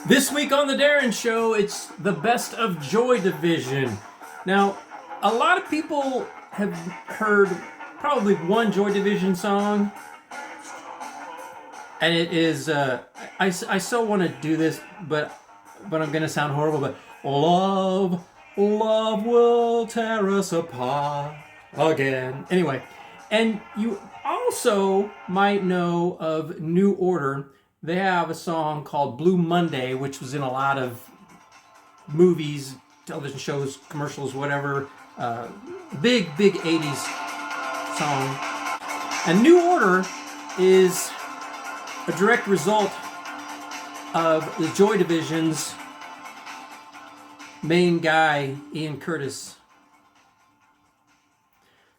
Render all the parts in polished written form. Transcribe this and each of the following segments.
This week on the DARIN Show, it's the best of Joy Division. Now, a lot of people have heard probably one Joy Division song, and it is, I so want to do this, but I'm going to sound horrible, but love will tear us apart again. Anyway, and you also might know of New Order. They have a song called Blue Monday, which was in a lot of movies, television shows, commercials, whatever. Big 80s song. And New Order is a direct result of the Joy Division's main guy, Ian Curtis,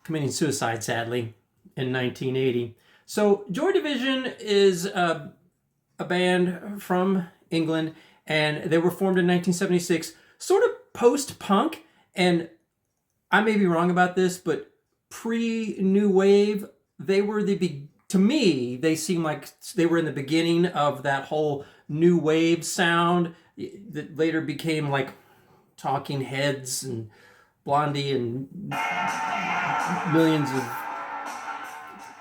committing suicide, sadly, in 1980. So Joy Division is a band from England, and they were formed in 1976, sort of post-punk, and I may be wrong about this, but pre-New Wave, they were to me, they seem like they were in the beginning of that whole New Wave sound that later became like Talking Heads and Blondie and millions of...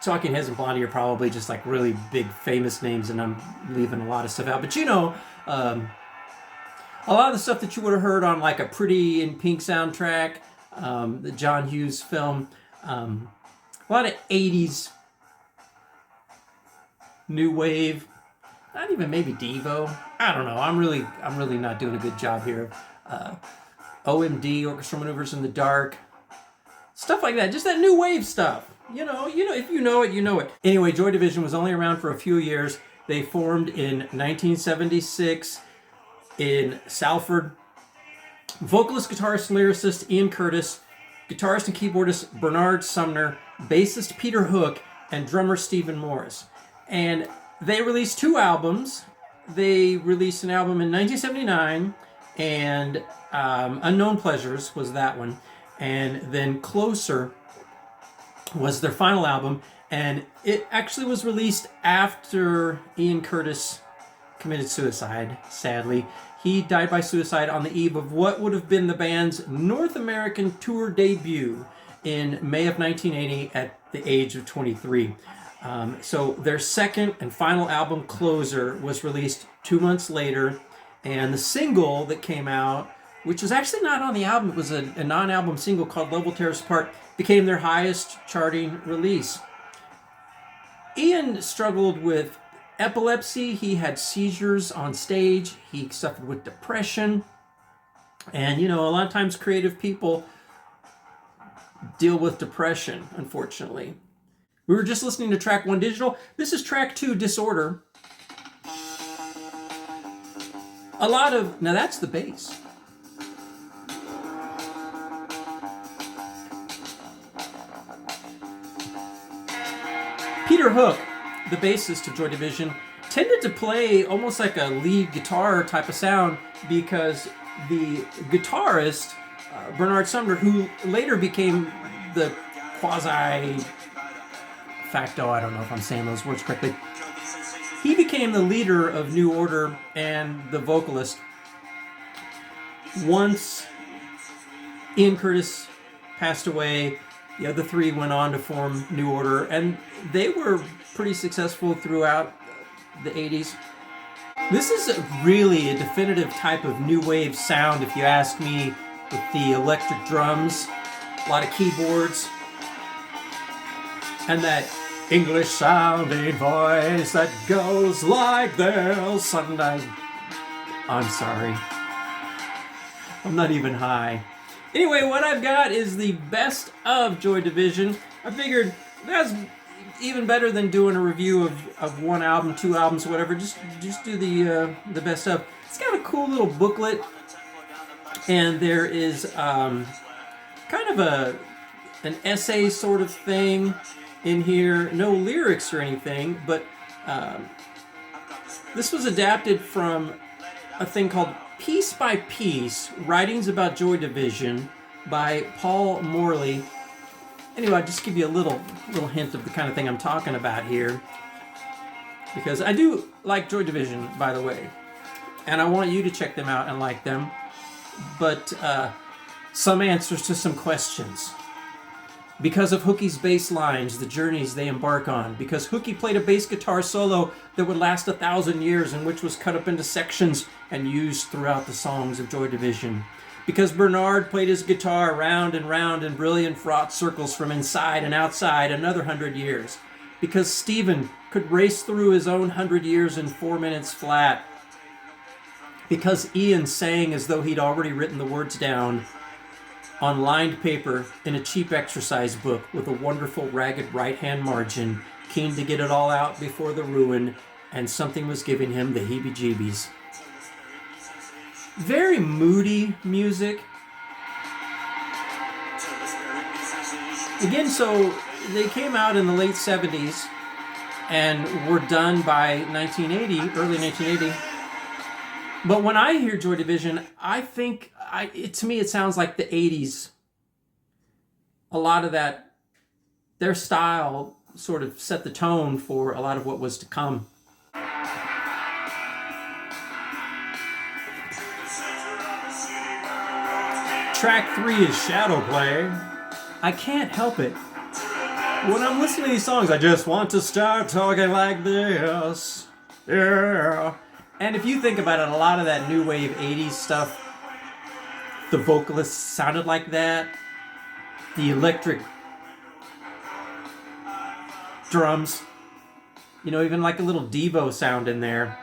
Talking Heads and Blondie are probably just like really big famous names, and I'm leaving a lot of stuff out. But you know, a lot of the stuff that you would have heard on like a Pretty in Pink soundtrack, the John Hughes film, a lot of 80s new wave, not even maybe Devo. I don't know. I'm really not doing a good job here. OMD, Orchestral Maneuvers in the Dark, stuff like that. Just that new wave stuff. You know, if you know it, you know it. Anyway, Joy Division was only around for a few years. They formed in 1976 in Salford. Vocalist, guitarist, and lyricist Ian Curtis, guitarist and keyboardist Bernard Sumner, bassist Peter Hook, and drummer Stephen Morris. And they released 2 albums. They released an album in 1979, and Unknown Pleasures was that one. And then Closer was their final album, and it actually was released after Ian Curtis committed suicide, sadly. He died by suicide on the eve of what would have been the band's North American tour debut in May of 1980 at the age of 23. So their second and final album, Closer, was released 2 months later, and the single that came out, which was actually not on the album, it was a non-album single called Love Will Tear Us Apart, became their highest charting release. Ian struggled with epilepsy. He had seizures on stage. He suffered with depression. And, you know, a lot of times creative people deal with depression, unfortunately. We were just listening to track 1, Digital. This is track 2, Disorder. Now that's the bass. Peter Hook, the bassist of Joy Division, tended to play almost like a lead guitar type of sound because the guitarist, Bernard Sumner, who later became the quasi-facto, I don't know if I'm saying those words correctly, he became the leader of New Order and the vocalist. Once Ian Curtis passed away, the other 3 went on to form New Order, and they were pretty successful throughout the 80s. This is really a definitive type of new wave sound, if you ask me, with the electric drums, a lot of keyboards, and that English sounding voice that goes like this. Sunday. I'm sorry. I'm not even high. Anyway, what I've got is the best of Joy Division. I figured that's even better than doing a review of 1 album, 2 albums, whatever. Just do the best of. It's got a cool little booklet, and there is kind of an essay sort of thing in here. No lyrics or anything, but this was adapted from a thing called Piece by Piece, Writings About Joy Division by Paul Morley. Anyway, I'll just give you a little hint of the kind of thing I'm talking about here, because I do like Joy Division, by the way. and I want you to check them out and like them. But some answers to some questions. Because of Hookie's bass lines, the journeys they embark on. Because Hookie played a bass guitar solo that would last 1,000 years and which was cut up into sections and used throughout the songs of Joy Division. Because Bernard played his guitar round and round in brilliant fraught circles from inside and outside another 100 years. Because Stephen could race through his own 100 years in 4 minutes flat. Because Ian sang as though he'd already written the words down on lined paper in a cheap exercise book with a wonderful ragged right-hand margin, keen to get it all out before the ruin, and something was giving him the heebie-jeebies. Very moody music. Again, so they came out in the late 70s and were done by 1980, early 1980. But when I hear Joy Division, I think, to me, it sounds like the 80s. A lot of that, their style sort of set the tone for a lot of what was to come. Track 3 is Shadow Play. I can't help it. When I'm listening to these songs, I just want to start talking like this. Yeah. And if you think about it, a lot of that new wave 80s stuff, the vocalists sounded like that. The electric drums, you know, even like a little DEVOE sound in there.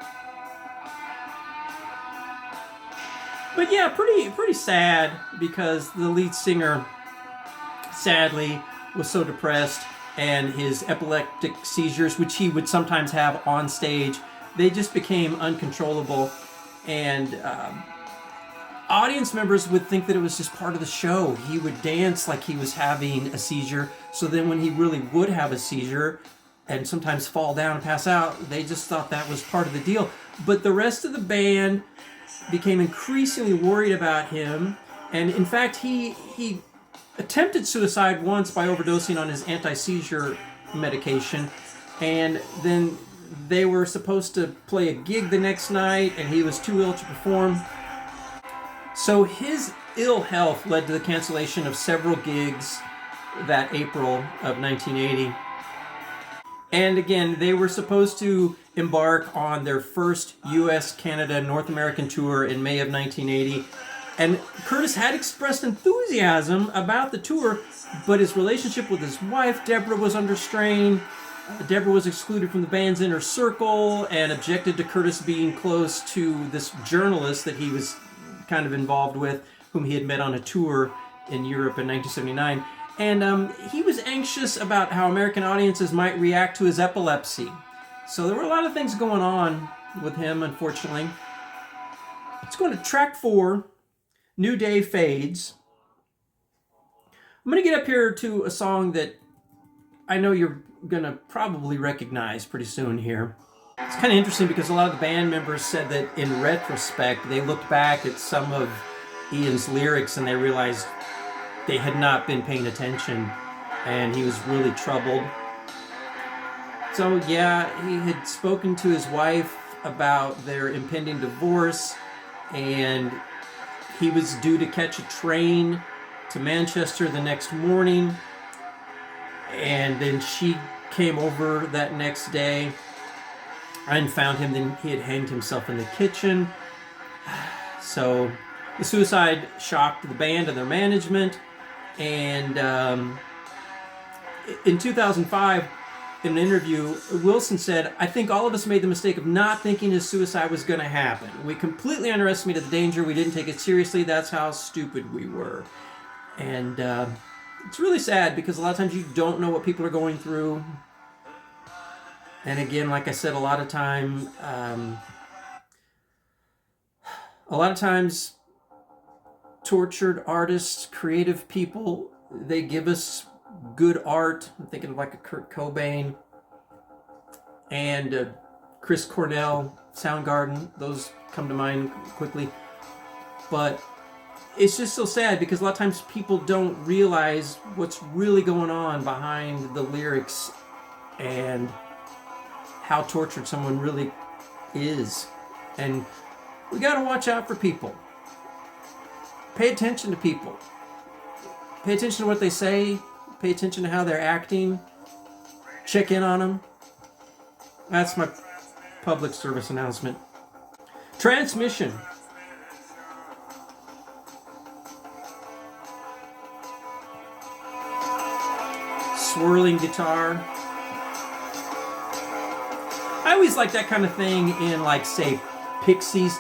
But yeah, pretty sad because the lead singer, sadly, was so depressed, and his epileptic seizures, which he would sometimes have on stage, they just became uncontrollable, and audience members would think that it was just part of the show. He would dance like he was having a seizure, so then when he really would have a seizure and sometimes fall down and pass out, they just thought that was part of the deal. But the rest of the band became increasingly worried about him, and in fact he attempted suicide once by overdosing on his anti-seizure medication, and then they were supposed to play a gig the next night, and he was too ill to perform. So his ill health led to the cancellation of several gigs that April of 1980. And again, they were supposed to embark on their first US, Canada, North American tour in May of 1980. And Curtis had expressed enthusiasm about the tour, but his relationship with his wife, Deborah, was under strain. Deborah was excluded from the band's inner circle and objected to Curtis being close to this journalist that he was kind of involved with, whom he had met on a tour in Europe in 1979. And he was anxious about how American audiences might react to his epilepsy. So there were a lot of things going on with him, unfortunately. Let's go to track 4, New Day Fades. I'm going to get up here to a song that I know you're going to probably recognize pretty soon here. It's kind of interesting because a lot of the band members said that in retrospect, they looked back at some of Ian's lyrics and they realized they had not been paying attention, and he was really troubled. So yeah, he had spoken to his wife about their impending divorce, and he was due to catch a train to Manchester the next morning, and then she came over that next day and found him. Then he had hanged himself in the kitchen. So the suicide shocked the band and their management, and in 2005, in an interview, Wilson said, "I think all of us made the mistake of not thinking his suicide was going to happen. We completely underestimated the danger. We didn't take it seriously. That's how stupid we were." And it's really sad because a lot of times you don't know what people are going through. And again, like I said, a lot of times tortured artists, creative people, they give us good art. I'm thinking of like a Kurt Cobain and Chris Cornell, Soundgarden. Those come to mind quickly. But it's just so sad because a lot of times people don't realize what's really going on behind the lyrics and how tortured someone really is. And We got to watch out for people. Pay attention to people. Pay attention to what they say. Pay attention to how they're acting. Check in on them. That's my public service announcement. Transmission. Swirling guitar. I always like that kind of thing in, like, say, Pixies.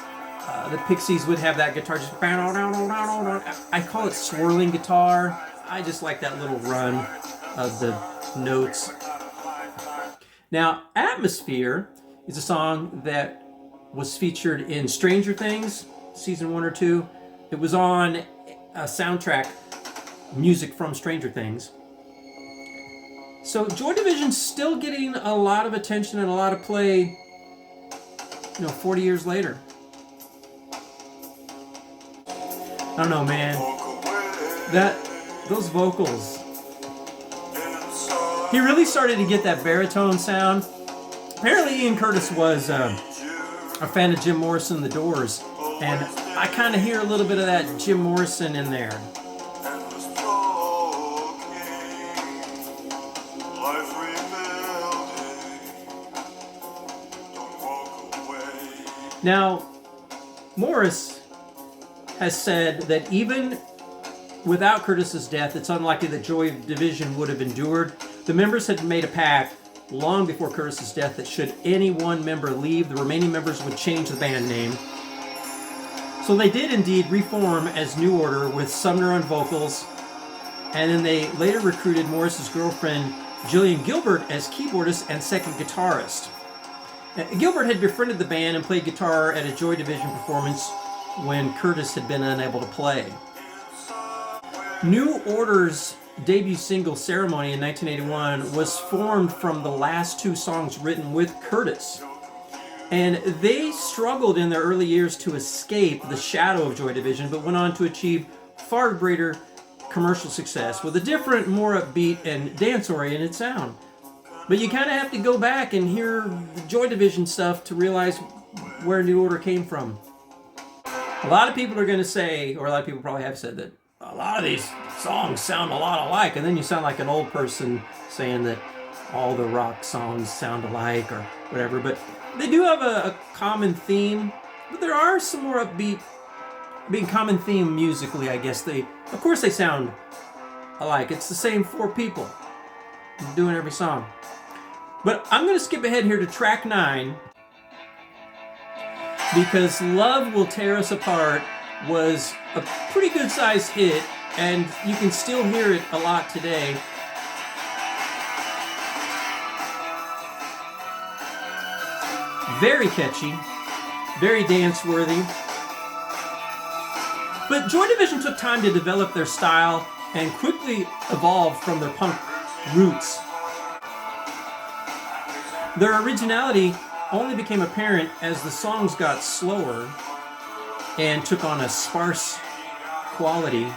The Pixies would have that guitar just... I call it swirling guitar. I just like that little run of the notes. Now, Atmosphere is a song that was featured in Stranger Things, season 1 or 2. It was on a soundtrack, music from Stranger Things. So Joy Division's still getting a lot of attention and a lot of play, 40 years later. I don't know, man. Those vocals. He really started to get that baritone sound. Apparently Ian Curtis was a fan of Jim Morrison and the Doors, and I kind of hear a little bit of that Jim Morrison in there. Now, Morris has said that even without Curtis's death, it's unlikely that Joy Division would have endured. The members had made a pact long before Curtis's death that should any one member leave, the remaining members would change the band name. So they did indeed reform as New Order with Sumner on vocals, and then they later recruited Morris's girlfriend Jillian Gilbert as keyboardist and second guitarist. Gilbert had befriended the band and played guitar at a Joy Division performance when Curtis had been unable to play. New Order's debut single, Ceremony, in 1981 was formed from the last 2 songs written with Curtis. And they struggled in their early years to escape the shadow of Joy Division, but went on to achieve far greater commercial success with a different, more upbeat and dance-oriented sound. But you kind of have to go back and hear the Joy Division stuff to realize where New Order came from. A lot of people are going to say, or a lot of people probably have said, that a lot of these songs sound a lot alike, and then you sound like an old person saying that all the rock songs sound alike or whatever. But they do have a common theme, but there are some more upbeat, being common theme musically, I guess. Of course they sound alike. It's the same 4 people doing every song. But I'm going to skip ahead here to track 9, because Love Will Tear Us Apart was a pretty good sized hit, and you can still hear it a lot today. Very catchy, very dance-worthy. But Joy Division took time to develop their style and quickly evolved from their punk roots. Their originality only became apparent as the songs got slower and took on a sparse quality.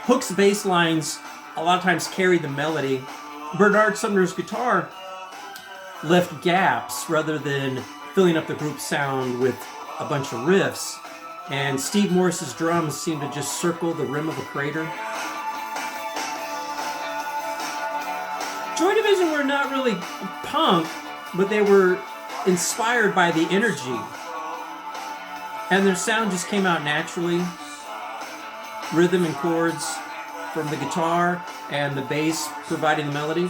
Hook's bass lines a lot of times carried the melody. Bernard Sumner's guitar left gaps rather than filling up the group's sound with a bunch of riffs. And Steve Morris's drums seemed to just circle the rim of a crater. Joy Division were not really punk, but they were inspired by the energy. And their sound just came out naturally. Rhythm and chords from the guitar and the bass providing the melody.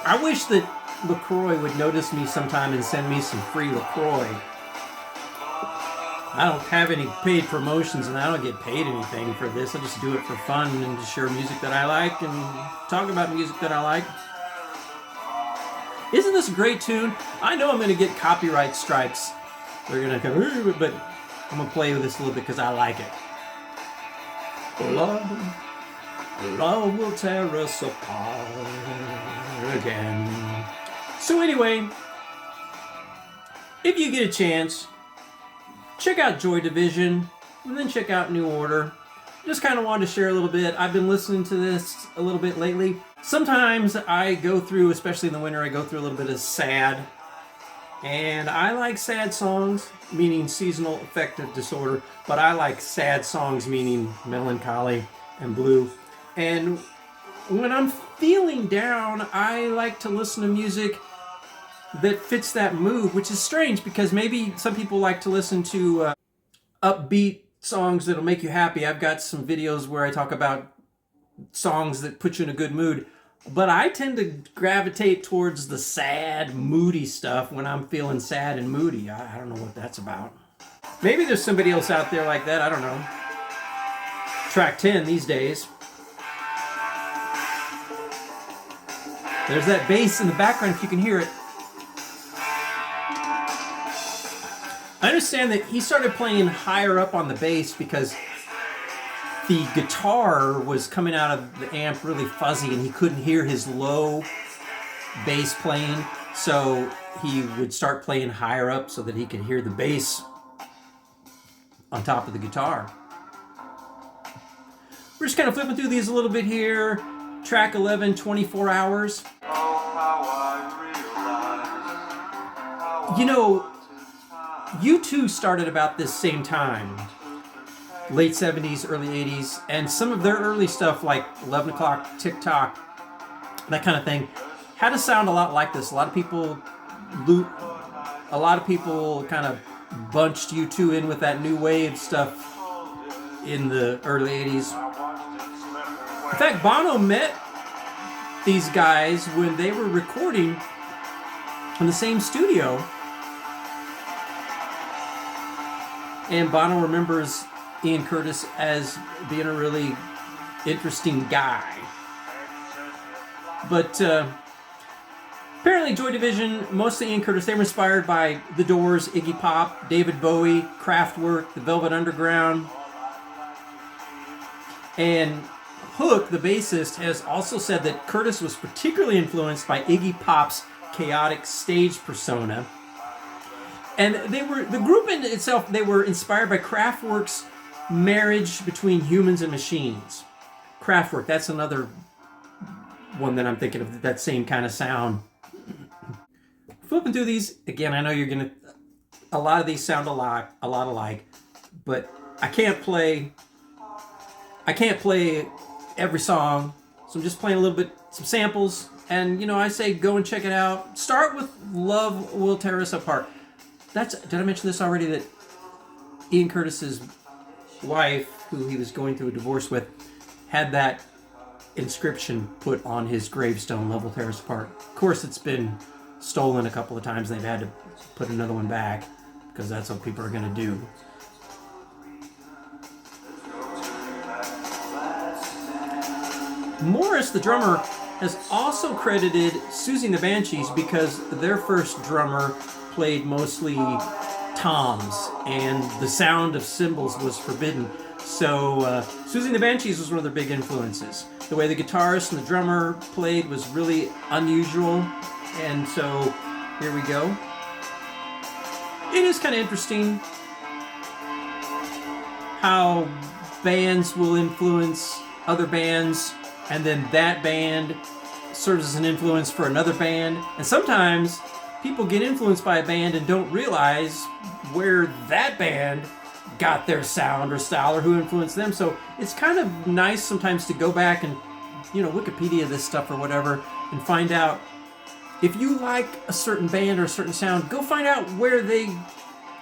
I wish that LaCroix would notice me sometime and send me some free LaCroix. I don't have any paid promotions and I don't get paid anything for this. I just do it for fun and to share music that I like and talk about music that I like. Isn't this a great tune? I know I'm going to get copyright strikes. They're going to come, but I'm going to play with this a little bit because I like it. Love will tear us apart again. So anyway, if you get a chance, check out Joy Division, and then check out New Order. Just kind of wanted to share a little bit. I've been listening to this a little bit lately. Sometimes I go through, especially in the winter, I go through a little bit of sad. And I like sad songs, meaning seasonal affective disorder, but I like sad songs, meaning melancholy and blue. And when I'm feeling down, I like to listen to music that fits that mood, which is strange because maybe some people like to listen to upbeat songs that'll make you happy. I've got some videos where I talk about songs that put you in a good mood. But I tend to gravitate towards the sad, moody stuff when I'm feeling sad and moody. I don't know what that's about. Maybe there's somebody else out there like that. I don't know. Track 10 these days. There's that bass in the background if you can hear it. I understand that he started playing higher up on the bass because the guitar was coming out of the amp really fuzzy and he couldn't hear his low bass playing, so he would start playing higher up so that he could hear the bass on top of the guitar. We're just kind of flipping through these a little bit here. Track 11, 24 Hours. You know, U2 started about this same time. Late 70s, early 80s, and some of their early stuff like 11 O'Clock, Tick Tock, that kind of thing, had a sound a lot like this. A lot of people kind of bunched U2 in with that new wave stuff in the early 80s. In fact, Bono met these guys when they were recording in the same studio, and Bono remembers Ian Curtis as being a really interesting guy. But apparently Joy Division, mostly Ian Curtis, they were inspired by The Doors, Iggy Pop, David Bowie, Kraftwerk, the Velvet Underground. And Hook, the bassist, has also said that Curtis was particularly influenced by Iggy Pop's chaotic stage persona. And the group in itself, they were inspired by Kraftwerk's marriage between humans and machines. Kraftwerk, that's another one that I'm thinking of, that same kind of sound. Flipping through these, again, I know you're gonna, a lot of these sound a lot alike, but I can't play every song, so I'm just playing a little bit, some samples, and you know, I say go and check it out. Start with Love Will Tear Us Apart. Did I mention this already, that Ian Curtis's wife, who he was going through a divorce with, had that inscription put on his gravestone, Love Will Tear Us Apart. Of course, it's been stolen a couple of times. They've had to put another one back because that's what people are going to do. Morris, the drummer, has also credited Susie and the Banshees because their first drummer played mostly toms, and the sound of cymbals was forbidden. So Susie and the Banshees was one of their big influences. The way the guitarist and the drummer played was really unusual, and so here we go. It is kind of interesting how bands will influence other bands, and then that band serves as an influence for another band. And sometimes people get influenced by a band and don't realize where that band got their sound or style or who influenced them. So it's kind of nice sometimes to go back and, you know, Wikipedia this stuff or whatever and find out, if you like a certain band or a certain sound, go find out where they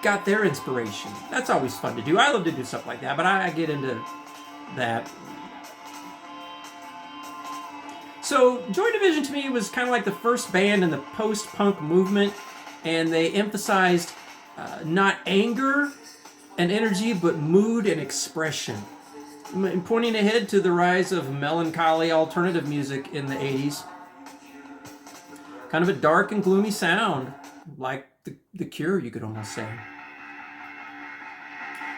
got their inspiration. That's always fun to do. I love to do stuff like that, but I get into that. So Joy Division to me was kind of like the first band in the post-punk movement, and they emphasized not anger and energy, but mood and expression. Pointing ahead to the rise of melancholy alternative music in the 80s. Kind of a dark and gloomy sound, like the Cure, you could almost say.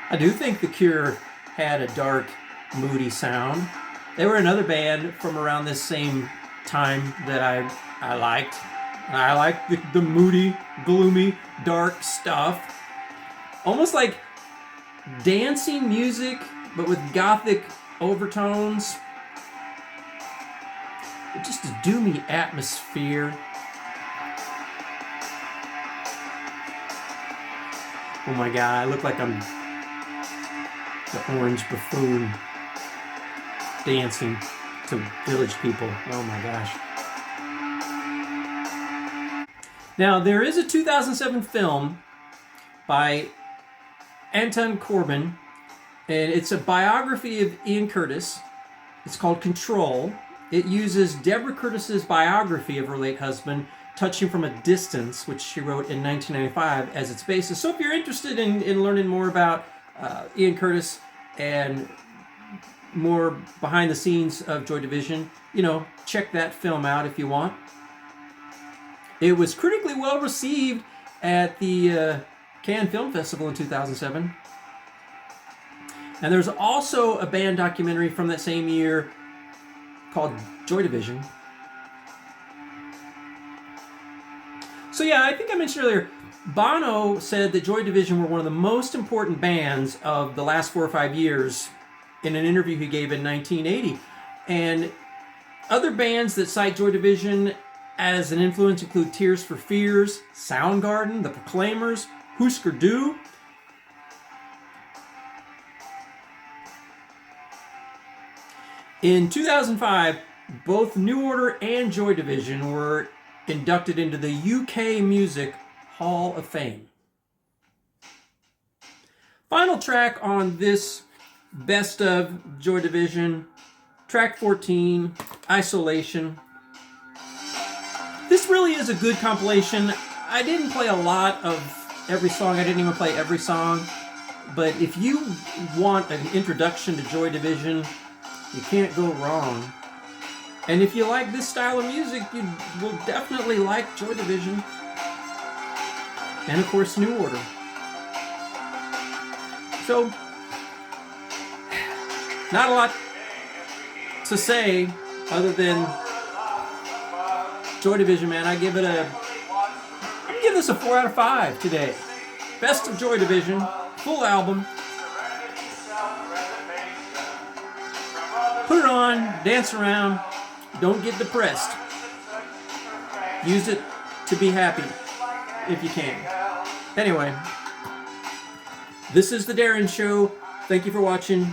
I do think the Cure had a dark, moody sound. They were another band from around this same time that I liked. And I liked the moody, gloomy, dark stuff. Almost like dancing music, but with gothic overtones. Just a doomy atmosphere. Oh my God, I look like I'm the orange buffoon dancing to Village People. Oh my gosh. Now, there is a 2007 film by Anton Corbijn, and it's a biography of Ian Curtis. It's called Control. It uses Deborah Curtis's biography of her late husband, Touching from a Distance, which she wrote in 1995, as its basis. So if you're interested in learning more about Ian Curtis and more behind the scenes of Joy Division, you know, check that film out if you want. It was critically well received at the Cannes Film Festival in 2007. And there's also a band documentary from that same year called Joy Division. So yeah, I think I mentioned earlier, Bono said that Joy Division were one of the most important bands of the last 4 or 5 years in an interview he gave in 1980. And other bands that cite Joy Division as an influence include Tears for Fears, Soundgarden, The Proclaimers, Husker Du. In 2005, both New Order and Joy Division were inducted into the UK Music Hall of Fame. Final track on this best of Joy Division, track 14, Isolation. This really is a good compilation. I didn't play a lot of every song. I didn't even play every song. But if you want an introduction to Joy Division, you can't go wrong. And if you like this style of music, you will definitely like Joy Division. And of course, New Order. So, not a lot to say other than Joy Division, man. I'm giving this a 4 out of 5 today. Best of Joy Division, full album. Put it on, dance around, don't get depressed. Use it to be happy if you can. Anyway, this is the DARIN Show. Thank you for watching.